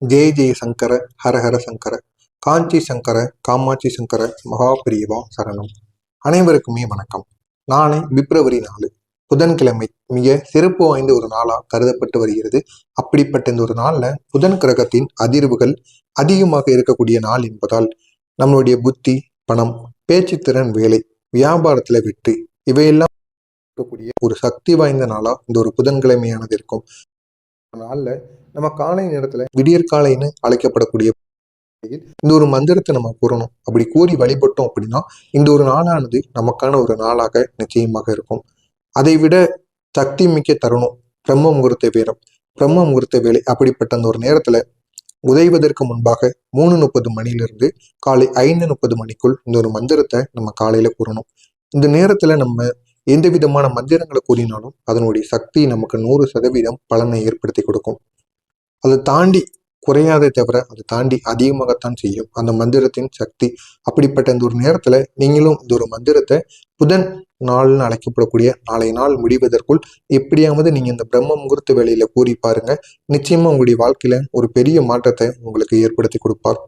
ஜெய ஜெய சங்கர ஹர ஹர சங்கர காஞ்சி சங்கர காமாட்சி சங்கர மகாபிரிவா சரணம். அனைவருக்குமே வணக்கம். நாளை பிப்ரவரி 4 புதன்கிழமை மிக சிறப்பு வாய்ந்த ஒரு நாளா கருதப்பட்டு வருகிறது. அப்படிப்பட்ட இந்த ஒரு நாள்ல புதன் கிரகத்தின் அதிர்வுகள் அதிகமாக இருக்கக்கூடிய நாள் என்பதால் நம்மளுடைய புத்தி, பணம், பேச்சுத்திறன், வேலை, வியாபாரத்துல வெற்றி இவையெல்லாம் இருக்கக்கூடிய ஒரு சக்தி வாய்ந்த நாளா இந்த ஒரு புதன்கிழமையானது இருக்கும். நாள்ல நம்ம காலை நேரத்துல விடியற்காலைன்னு அழைக்கப்படக்கூடிய இந்த ஒரு மந்திரத்தை நம்ம கூறணும். அப்படி கூறி வழிபட்டோம் அப்படின்னா இந்த ஒரு நாளானது நமக்கான ஒரு நாளாக நிச்சயமாக இருக்கும். அதை விட சக்தி மிக்க தருணம் பிரம்ம முகூர்த்த வேரம், பிரம்ம முகூர்த்த வேலை. அப்படிப்பட்ட அந்த ஒரு நேரத்துல உதைவதற்கு முன்பாக 3:30 மணிலிருந்து காலை 5:30 மணிக்குள் இந்த ஒரு மந்திரத்தை நம்ம காலையில கூறணும். இந்த நேரத்துல நம்ம எந்த விதமான மந்திரங்களை கூறினாலும் அதனுடைய சக்தி நமக்கு 100% பலனை ஏற்படுத்தி கொடுக்கும். அதை தாண்டி குறையாதே தவிர அதை தாண்டி அதிகமாகத்தான் செய்யும் அந்த மந்திரத்தின் சக்தி. அப்படிப்பட்ட இந்த ஒரு நேரத்துல நீங்களும் இந்த ஒரு மந்திரத்தை புதன் நாள்னு அழைக்கப்படக்கூடிய நாளை நாள் முடிவதற்குள் எப்படியாவது நீங்க இந்த பிரம்ம முகூர்த்த வேலையில கூறி பாருங்க. நிச்சயமா உங்களுடைய வாழ்க்கையில ஒரு பெரிய மாற்றத்தை உங்களுக்கு ஏற்படுத்தி கொடுப்பார்.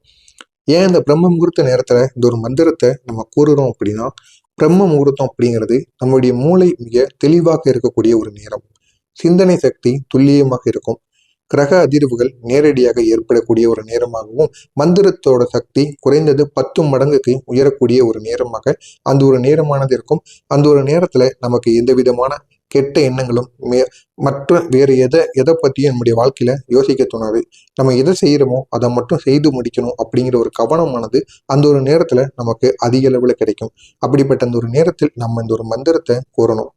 ஏன் இந்த பிரம்ம முகூர்த்த நேரத்துல இந்த ஒரு மந்திரத்தை நம்ம கூறுறோம் அப்படின்னா, பிரம்ம முகூர்த்தம் அப்படிங்கிறது நம்முடைய மூளை மிக தெளிவாக இருக்கக்கூடிய ஒரு நேரம். சிந்தனை சக்தி துல்லியமாக இருக்கும். கிரக அதிர்வுகள் நேரடியாக ஏற்படக்கூடிய ஒரு நேரமாகவும், மந்திரத்தோட சக்தி குறைந்தது 10 மடங்குக்கு உயரக்கூடிய ஒரு நேரமாக அந்த ஒரு நேரமானது இருக்கும். அந்த ஒரு நேரத்துல நமக்கு எந்த விதமான கெட்ட எண்ணங்களும் மற்ற வேறு எதை பற்றியும் நம்முடைய வாழ்க்கையில யோசிக்க தோணாது. நம்ம எதை செய்யறோமோ அதை மட்டும் செய்து முடிக்கணும் அப்படிங்கிற ஒரு கவனமானது அந்த ஒரு நேரத்துல நமக்கு அதிக அளவுல கிடைக்கும். அப்படிப்பட்ட அந்த ஒரு நேரத்தில் நம்ம இந்த ஒரு மந்திரத்தை கூறணும்.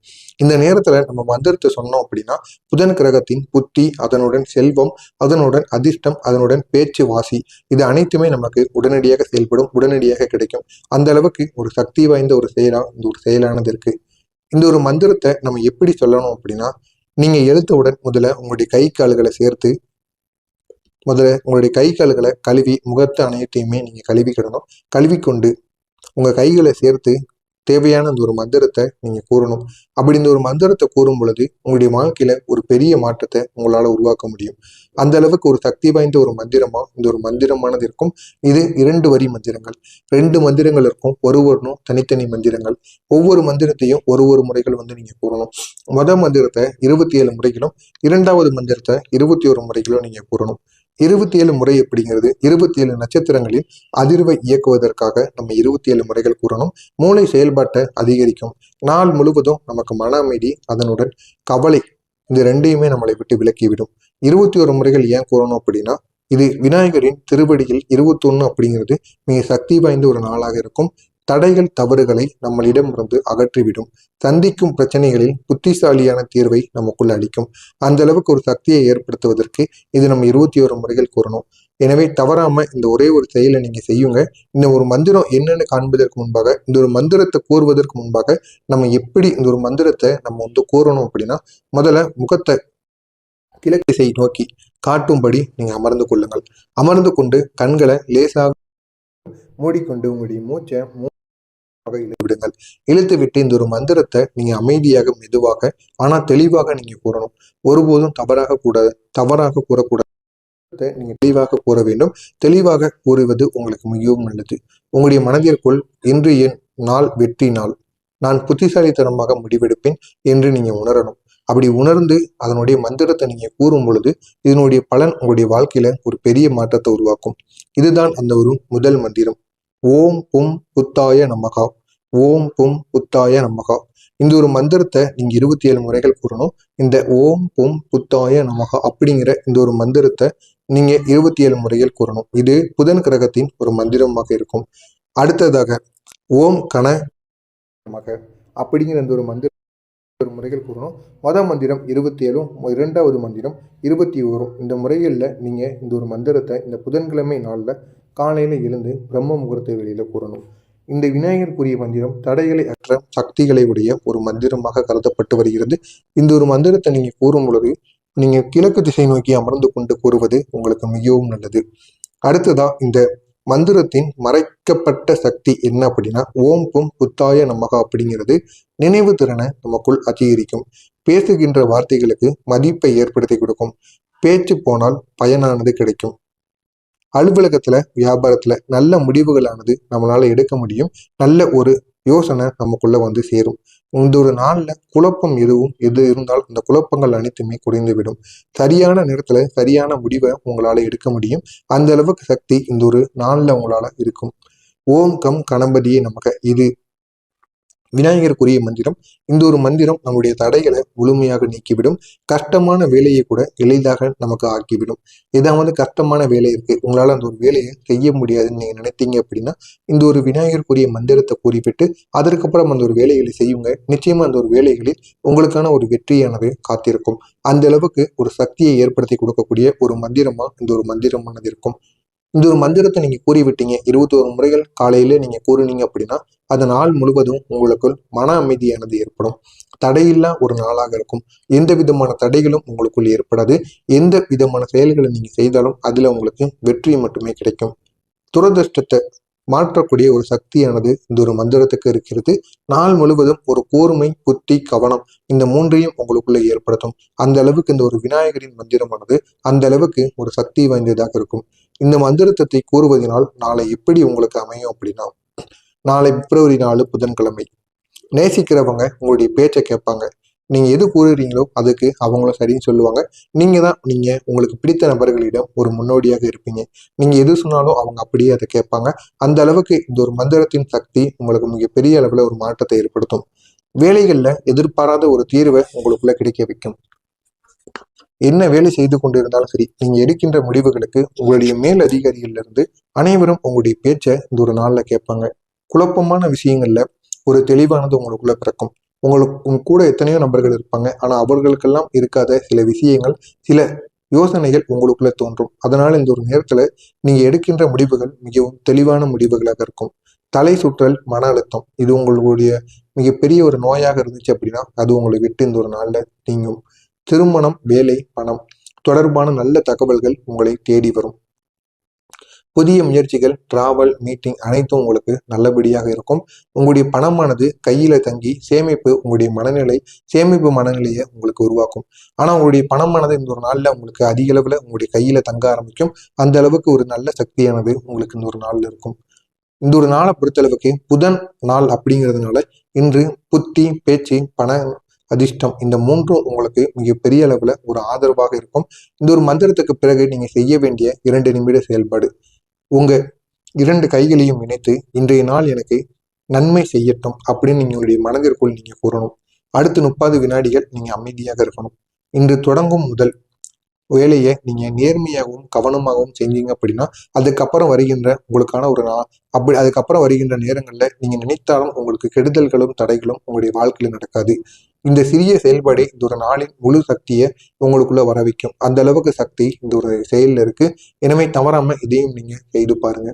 இந்த நேரத்துல நம்ம மந்திரத்தை சொன்னோம் அப்படின்னா புதன் கிரகத்தின் புத்தி, அதனுடன் செல்வம், அதனுடன் அதிர்ஷ்டம், அதனுடன் பேச்சு வாசி இது அனைத்துமே நமக்கு உடனடியாக செயல்படும், உடனடியாக கிடைக்கும். அந்த அளவுக்கு ஒரு சக்தி வாய்ந்த ஒரு செயலா இந்த ஒரு செயலானது இருக்கு. இந்த ஒரு மந்திரத்தை நம்ம எப்படி சொல்லணும் அப்படின்னா, நீங்க எழுத்தவுடன் முதல்ல உங்களுடைய கை கால்களை சேர்த்து உங்களுடைய கை கால்களை கழுவி முகத்தை அனைத்தையுமே நீங்க கழுவிக்கிடணும். கழுவிக்கொண்டு உங்க கைகளை சேர்த்து தேவையான இந்த ஒரு மந்திரத்தை நீங்க கூறணும். அப்படி இந்த ஒரு மந்திரத்தை கூறும் பொழுது உங்களுடைய வாழ்க்கையில ஒரு பெரிய மாற்றத்தை உங்களால உருவாக்க முடியும். அந்த அளவுக்கு ஒரு சக்தி வாய்ந்த ஒரு மந்திரமா இந்த ஒரு மந்திரமானது இருக்கும். இது 2 வரி மந்திரங்கள், 2 மந்திரங்கள் இருக்கும். ஒருவரும் தனித்தனி மந்திரங்கள். ஒவ்வொரு மந்திரத்தையும் ஒரு முறைகள் நீங்க கூறணும். மந்திரத்தை 27 முறைகளும், 2வது மந்திரத்தை 21 முறைகளும் நீங்க கூறணும். 27 முறை அப்படிங்கிறது 27 நட்சத்திரங்களில் அதிர்வை இயக்குவதற்காக நம்ம 27 முறைகள் கூறணும். மூளை செயல்பாட்டை அதிகரிக்கும். நாள் முழுவதும் நமக்கு மன அமைதி, அதனுடன் கவலை, இந்த 2யுமே நம்மளை விட்டு விலக்கிவிடும். 21 முறைகள் ஏன் கூறணும் அப்படின்னா, இது விநாயகரின் திருவடியில் 21 அப்படிங்கிறது மிக சக்தி வாய்ந்த ஒரு நாளாக இருக்கும். தடைகள், தவறுகளை நம்மளிடமிருந்து அகற்றிவிடும். சந்திக்கும் பிரச்சனைகளில் புத்திசாலியான தீர்வை நமக்குள் அளிக்கும். அந்த அளவுக்கு ஒரு சக்தியை ஏற்படுத்துவதற்கு இது நம்ம 21 முறைகள் கூறணும். எனவே தவறாம இந்த ஒரே ஒரு செயலை நீங்க செய்யுங்க. இந்த ஒரு மந்திரம் என்னன்னு காண்பதற்கு முன்பாக, இந்த ஒரு மந்திரத்தை கூறுவதற்கு முன்பாக நம்ம எப்படி இந்த ஒரு மந்திரத்தை நம்ம கூறணும் அப்படின்னா, முதல்ல முகத்தை கிழக்கு திசை நோக்கி காட்டும்படி நீங்க அமர்ந்து கொள்ளுங்கள். அமர்ந்து கொண்டு கண்களை லேசாக மூடிக்கொண்டு உங்களுடைய மூச்சை விடுங்கள். இழுத்து விட்டு இந்த ஒரு மந்திரத்தை நீங்க அமைதியாக, மெதுவாக, ஆனா தெளிவாக நீங்க கூறணும். ஒருபோதும் தவறாக கூறக்கூடாது. நீங்க தெளிவாக கூற வேண்டும். தெளிவாக கூறுவது உங்களுக்கு மிகவும் நல்லது. உங்களுடைய மனதிற்குள் இன்று என் நாள் வெற்றி நாள், நான் புத்திசாலித்தனமாக முடிவெடுப்பேன் என்று நீங்க உணரணும். அப்படி உணர்ந்து அதனுடைய மந்திரத்தை நீங்க கூறும் பொழுது இதனுடைய பலன் உங்களுடைய வாழ்க்கையில ஒரு பெரிய மாற்றத்தை உருவாக்கும். இதுதான் அந்த ஒரு முதல் மந்திரம். ஓம் பும் புத்தாய நமகா, ஓம் பும் புத்தாய நமகா. இந்த ஒரு மந்திரத்தை நீங்க 27 முறைகள் கூறணும். இந்த ஓம் பும் புத்தாய நமகா அப்படிங்கிற இந்த ஒரு மந்திரத்தை நீங்க 27 முறைகள் கூறணும். இது புதன் கிரகத்தின் ஒரு மந்திரமாக இருக்கும். அடுத்ததாக ஓம் கண நமக அப்படிங்கிற இந்த ஒரு மந்திரம் முறைகள் கூறணும். மந்திரம் 27, 2வது மந்திரம் 21. இந்த முறைகளில் நீங்க இந்த ஒரு மந்திரத்தை இந்த புதன்கிழமை நாள்ல காலையில எழுந்து பிரம்ம முகூர்த்த வேளையில கூறணும். இந்த விநாயகர் கூறிய மந்திரம் தடைகளை அற்ற சக்திகளை உடைய ஒரு மந்திரமாக கருதப்பட்டு வருகிறது. இந்த ஒரு மந்திரத்தை நீங்க கூறும் பொழுது நீங்க கிழக்கு திசை நோக்கி அமர்ந்து கொண்டு கூறுவது உங்களுக்கு மிகவும் நல்லது. அடுத்ததா இந்த மந்திரத்தின் மறைக்கப்பட்ட சக்தி என்ன அப்படின்னா, ஓம் பும் புத்தாய நமகா அப்படிங்கிறது நினைவு திறனை நமக்குள் அதிகரிக்கும். பேசுகின்ற வார்த்தைகளுக்கு மதிப்பை ஏற்படுத்தி கொடுக்கும். பேச்சு போனால் பயனானது கிடைக்கும். அலுவலகத்துல வியாபாரத்துல நல்ல முடிவுகளானது நம்மளால எடுக்க முடியும். நல்ல ஒரு யோசனை நமக்குள்ள வந்து சேரும். இந்த ஒரு நாள்ல குழப்பம் எது இருந்தாலும் அந்த குழப்பங்கள் அனைத்துமே குறைந்துவிடும். சரியான நேரத்துல சரியான முடிவை உங்களால எடுக்க முடியும். அந்த அளவுக்கு சக்தி இந்த ஒரு நாள்ல உங்களால இருக்கும். ஓம் கம் கணபதியே நமக. இது விநாயகருக்குரிய மந்திரம். இந்த ஒரு மந்திரம் நம்முடைய தடைகளை முழுமையாக நீக்கிவிடும். கஷ்டமான வேலையை கூட எளிதாக நமக்கு ஆக்கிவிடும். ஏதாவது கஷ்டமான வேலை இருக்கு, உங்களால அந்த ஒரு வேலையை செய்ய முடியாதுன்னு நீங்க நினைத்தீங்க அப்படின்னா இந்த ஒரு விநாயகருக்குரிய மந்திரத்தை கூறிவிட்டு அதற்கப்புறம் அந்த ஒரு வேலைகளை செய்யுங்க. நிச்சயமா அந்த ஒரு வேலைகளில் உங்களுக்கான ஒரு வெற்றியானது காத்திருக்கும். அந்த அளவுக்கு ஒரு சக்தியை ஏற்படுத்தி கொடுக்கக்கூடிய ஒரு மந்திரமா இந்த ஒரு மந்திரமானது இருக்கும். இந்த ஒரு மந்திரத்தை நீங்க கூறிவிட்டீங்க, 21 முறைகள் காலையில நீங்க கூறினீங்க அப்படின்னா அந்த நாள் முழுவதும் உங்களுக்குள் மன அமைதியானது ஏற்படும். தடையில்லா ஒரு நாளாக இருக்கும். எந்த விதமான தடைகளும் உங்களுக்குள் ஏற்படாது. எந்த விதமான செயல்களை நீங்க செய்தாலும் அதுல உங்களுக்கு வெற்றி மட்டுமே கிடைக்கும். துரதிருஷ்டத்தை மாற்றக்கூடிய ஒரு சக்தியானது இந்த ஒரு மந்திரத்துக்கு இருக்கிறது. நாள் முழுவதும் ஒரு கூர்மை, புத்தி, கவனம் இந்த மூன்றையும் உங்களுக்குள்ள ஏற்படுத்தும். அந்த அளவுக்கு இந்த ஒரு விநாயகரின் மந்திரமானது அந்த அளவுக்கு ஒரு சக்தி வாய்ந்ததாக இருக்கும். இந்த மந்திரத்தை கூறுவதனால் நாளை எப்படி உங்களுக்கு அமையும் அப்படின்னா, நாளை பிப்ரவரி 4 புதன்கிழமை. நேசிக்கிறவங்க உங்களுடைய பேச்சை கேட்பாங்க. நீங்க எது கூறுறீங்களோ அதுக்கு அவங்களும் சரின்னு சொல்லுவாங்க. நீங்க உங்களுக்கு பிடித்த நபர்களிடம் ஒரு முன்னோடியாக இருப்பீங்க. நீங்க எது சொன்னாலும் அவங்க அப்படியே அதை கேட்பாங்க. அந்த அளவுக்கு இந்த ஒரு மந்திரத்தின் சக்தி உங்களுக்கு மிகப்பெரிய அளவுல ஒரு மாற்றத்தை ஏற்படுத்தும். வேலைகள்ல எதிர்பாராத ஒரு தீர்வை உங்களுக்குள்ள கிடைக்க வைக்கும். என்ன வேலை செய்து கொண்டிருந்தாலும் சரி, நீங்க எடுக்கின்ற முடிவுகளுக்கு உங்களுடைய மேல் அதிகாரிகள்ல இருந்து அனைவரும் உங்களுடைய பேச்சை இந்த ஒரு நாள்ல கேட்பாங்க. குழப்பமான விஷயங்கள்ல ஒரு தெளிவானது உங்களுக்குள்ள பிறக்கும். உங்க கூட எத்தனையோ நபர்கள் இருப்பாங்க, ஆனா அவர்களுக்கெல்லாம் இருக்காத சில விஷயங்கள், சில யோசனைகள் உங்களுக்குள்ள தோன்றும். அதனால இந்த ஒரு நேரத்துல நீங்க எடுக்கின்ற முடிவுகள் மிகவும் தெளிவான முடிவுகளாக இருக்கும். தலை சுற்றல், மன அழுத்தம் இது உங்களுடைய மிகப்பெரிய ஒரு நோயாக இருந்துச்சு அப்படின்னா அது உங்களை விட்டு இந்த ஒரு நாள்ல நீங்கும். திருமணம், வேலை, பணம் தொடர்பான நல்ல தகவல்கள் உங்களை தேடி வரும். புதிய முயற்சிகள், டிராவல், மீட்டிங் அனைத்தும் உங்களுக்கு நல்லபடியாக இருக்கும். உங்களுடைய பணமானது கையில தங்கி உங்களுடைய சேமிப்பு மனநிலையை உங்களுக்கு உருவாக்கும். ஆனா உங்களுடைய பணமானது இந்த ஒரு நாள்ல உங்களுக்கு அதிக அளவுல உங்களுடைய கையில தங்க ஆரம்பிக்கும். அந்த அளவுக்கு ஒரு நல்ல சக்தியானது உங்களுக்கு இந்த ஒரு நாள்ல இருக்கும். இந்த ஒரு நாளை பொறுத்தளவுக்கு புதன் நாள் அப்படிங்கிறதுனால இன்று புத்தி, பேச்சு, பண அதிர்ஷ்டம் இந்த மூன்றும் உங்களுக்கு மிகப்பெரிய அளவுல ஒரு ஆதரவாக இருக்கும். இந்த ஒரு மந்திரத்துக்கு பிறகு நீங்க செய்ய வேண்டிய 2 நிமிட செயல்பாடு. உங்க 2 கைகளையும் இணைத்து இன்றைய நாள் எனக்கு நன்மை செய்யட்டும் அப்படின்னு நீங்களுடைய மனதிற்குள் நீங்க கூறணும். அடுத்து 30 வினாடிகள் நீங்க அமைதியாக இருக்கணும். இன்று தொடங்கும் முதல் வேலையை நீங்க நேர்மையாகவும் கவனமாகவும் செஞ்சீங்க அப்படின்னா அதுக்கப்புறம் வருகின்ற உங்களுக்கான ஒரு அதுக்கப்புறம் வருகின்ற நேரங்கள்ல நீங்க நினைத்தாலும் உங்களுக்கு கெடுதல்களும் தடைகளும் உங்களுடைய வாழ்க்கையில நடக்காது. இந்த சிறிய செயல்பாடே இந்த ஒரு நாளின் முழு சக்தியை உங்களுக்குள்ள வர வைக்கும். அந்த அளவுக்கு சக்தி இந்த ஒரு செயல்ல இருக்கு. எனவே தவறாம இதையும் நீங்க செய்து பாருங்க.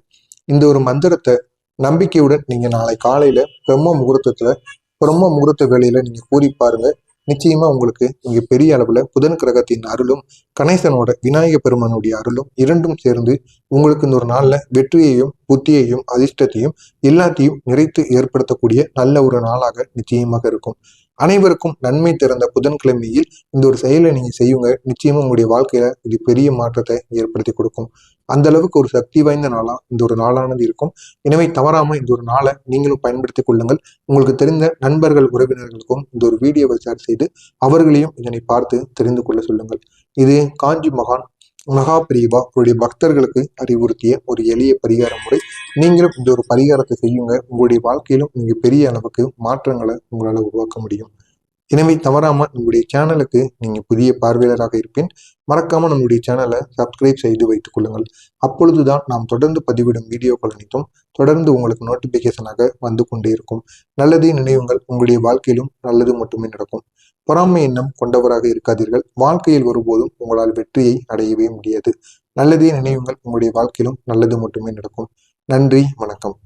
இந்த ஒரு மந்திரத்தை நம்பிக்கையுடன் நீங்க நாளை காலையில பிரம்ம முகூர்த்த வேலையில நீங்க கூறி பாருங்க. நிச்சயமா உங்களுக்கு இங்க பெரிய அளவுல புதன் கிரகத்தின் அருளும் கணேசனோட விநாயக பெருமானுடைய அருளும் இரண்டும் சேர்ந்து உங்களுக்கு இந்த ஒரு நாள்ல வெற்றியையும், புத்தியையும், அதிர்ஷ்டத்தையும் எல்லாத்தையும் நிறைத்து ஏற்படுத்தக்கூடிய நல்ல ஒரு நாளாக நிச்சயமாக இருக்கும். அனைவருக்கும் நன்மை திறந்த புதன்கிழமையில் இந்த ஒரு செயலை நீங்க செய்யுங்க. நிச்சயமா உங்களுடைய வாழ்க்கையில இது பெரிய மாற்றத்தை ஏற்படுத்தி கொடுக்கும். அந்த அளவுக்கு ஒரு சக்தி வாய்ந்த நாளா இந்த ஒரு நாளானது இருக்கும். எனவே தவறாம இந்த ஒரு நாளை நீங்களும் பயன்படுத்திக் கொள்ளுங்கள். உங்களுக்கு தெரிந்த நண்பர்கள், உறவினர்களுக்கும் இந்த ஒரு வீடியோவை ஷேர் செய்து அவர்களையும் இதனை பார்த்து தெரிந்து கொள்ள சொல்லுங்கள். இது காஞ்சி மகா பிரிவா அவருடைய பக்தர்களுக்கு அறிவுறுத்திய ஒரு எளிய பரிகார முறை. நீங்களும் இந்த ஒரு பரிகாரத்தை செய்யுங்க. உங்களுடைய வாழ்க்கையிலும் நீங்க பெரிய அளவுக்கு மாற்றங்களை உங்களால உருவாக்க முடியும். எனவே தவறாம நம்முடைய சேனலுக்கு நீங்க புதிய பார்வையாளராக இருப்பேன். மறக்காம நம்முடைய சேனலை சப்ஸ்கிரைப் செய்து வைத்துக் கொள்ளுங்கள். அப்பொழுதுதான் நாம் தொடர்ந்து பதிவிடும் வீடியோக்கள் அனைத்தும் தொடர்ந்து உங்களுக்கு நோட்டிபிகேஷனாக வந்து கொண்டே இருக்கும். நல்லதே நினைவுங்கள். உங்களுடைய வாழ்க்கையிலும் நல்லது மட்டுமே நடக்கும். பொறாமை எண்ணம் கொண்டவராக இருக்காதீர்கள். வாழ்க்கையில் ஒருபோதும் உங்களால் வெற்றியை அடையவே முடியாது. நல்லதே நினைவுங்கள். உங்களுடைய வாழ்க்கையிலும் நல்லது மட்டுமே நடக்கும். நன்றி, வணக்கம்.